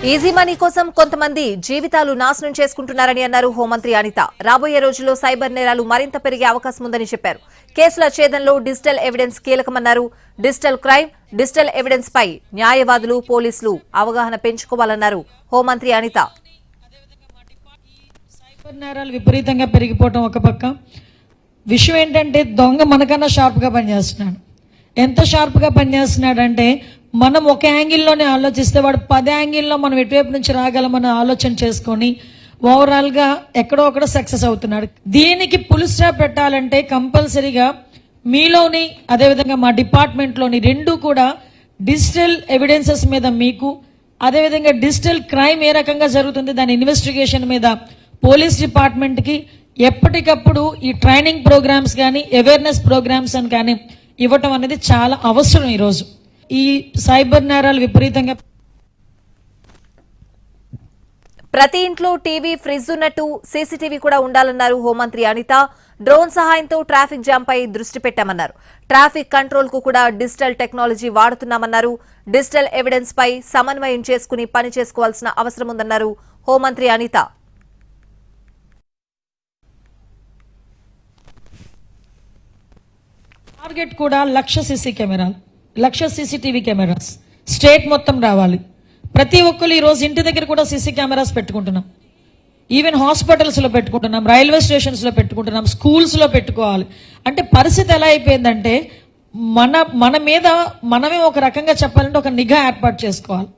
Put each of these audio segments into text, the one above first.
Easy money కోసం కొంతమంది జీవితాలు నాశనం చేసుకుంటున్నారని అన్నారు హోంమంత్రి అనిత. రాబోయే రోజుల్లో సైబర్ నేరాలు మరింత పెరిగే అవకాశం ఉందని చెప్పారు. కేసుల ఛేదనలో డిజిటల్ ఎవిడెన్స్ కీలకమన్నారు. డిజిటల్ క్రైమ్, డిజిటల్ ఎవిడెన్స్ పై న్యాయవాదులు, పోలీసులు అవగాహన పెంచుకోవాలన్నారు హోంమంత్రి అనిత. సైబర్ నేరాలు విపరీతంగా పెరిగిపోవడం ఒక పక్క. విషయం ఏంటంటే దొంగ మనకన్నా షార్ప్గా పనిచేస్తున్నాడు. ఎంత షార్ప్గా పనిచేస్తున్నాడంటే మనం ఒక యాంగిల్లోనే ఆలోచిస్తే వాడు 10 యాంగిల్లో మనం ఎటువైపు నుంచి రాగలమని ఆలోచన చేసుకొని ఓవరాల్గా ఎక్కడో ఒకడ సక్సెస్ అవుతున్నాడు. దీనికి ఫుల్ స్టాప్ పెట్టాలంటే కంపల్సరీగా మీలోని అదేవిధంగా మా డిపార్ట్మెంట్లోని రెండు కూడా డిజిటల్ ఎవిడెన్సెస్ మీద మీకు, అదేవిధంగా డిజిటల్ క్రైమ్ ఏ రకంగా జరుగుతుంది దాని ఇన్వెస్టిగేషన్ మీద పోలీస్ డిపార్ట్మెంట్కి ఎప్పటికప్పుడు ఈ ట్రైనింగ్ ప్రోగ్రామ్స్ కానీ అవేర్నెస్ ప్రోగ్రామ్స్ అని కానీ ఇవ్వటం అనేది చాలా అవసరం. ఈరోజు ఈ సైబర్ నేరాలు విపరీతంగా ప్రతి ఇంట్లో టీవీ, ఫ్రిడ్జ్ ఉన్నట్టు సీసీటీవీ కూడా ఉండాలన్నారు హోంమంత్రి అనిత. డ్రోన్ సహాయంతో ట్రాఫిక్ జామ్ పై దృష్టి పెట్టామన్నారు. ట్రాఫిక్ కంట్రోల్ కు కూడా డిజిటల్ టెక్నాలజీ వాడుతున్నామన్నారు. డిజిటల్ ఎవిడెన్స్ పై సమన్వయం చేసుకుని పని చేసుకోవాల్సిన అవసరం ఉందన్నారు హోంమంత్రి అనిత. టార్గెట్ కూడా 1,00,000 సీసీ కెమెరాలు, 1,00,000 సీసీటీవీ కెమెరాస్ స్టేట్ మొత్తం రావాలి. ప్రతి ఒక్కరు ఈ రోజు ఇంటి దగ్గర కూడా సీసీ కెమెరాస్ పెట్టుకుంటున్నాం. ఈవెన్ హాస్పిటల్స్లో పెట్టుకుంటున్నాం, రైల్వే స్టేషన్స్లో పెట్టుకుంటున్నాం, స్కూల్స్లో పెట్టుకోవాలి. అంటే పరిస్థితి ఎలా అయిపోయిందంటే మన మీద మనమే ఒక రకంగా చెప్పాలంటే ఒక నిఘా ఏర్పాటు చేసుకోవాలి.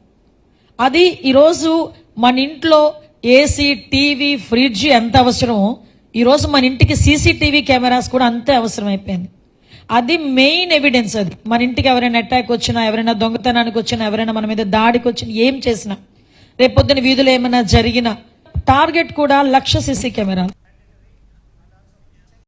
అది ఈరోజు మన ఇంట్లో ఏసీ, టీవీ, ఫ్రిడ్జ్ ఎంత అవసరమో ఈరోజు మన ఇంటికి సీసీటీవీ కెమెరాస్ కూడా అంతే అవసరం అయిపోయింది. అది మెయిన్ ఎవిడెన్స్. అది మన ఇంటికి ఎవరైనా అటాక్ వచ్చినా, ఎవరైనా దొంగతనానికి వచ్చినా, ఎవరైనా మన మీద దాడికి వచ్చినా, ఏం చేసినా, రేపొద్దున వీధులు ఏమైనా జరిగినా టార్గెట్ కూడా 1,00,000 సీసీ కెమెరాలు.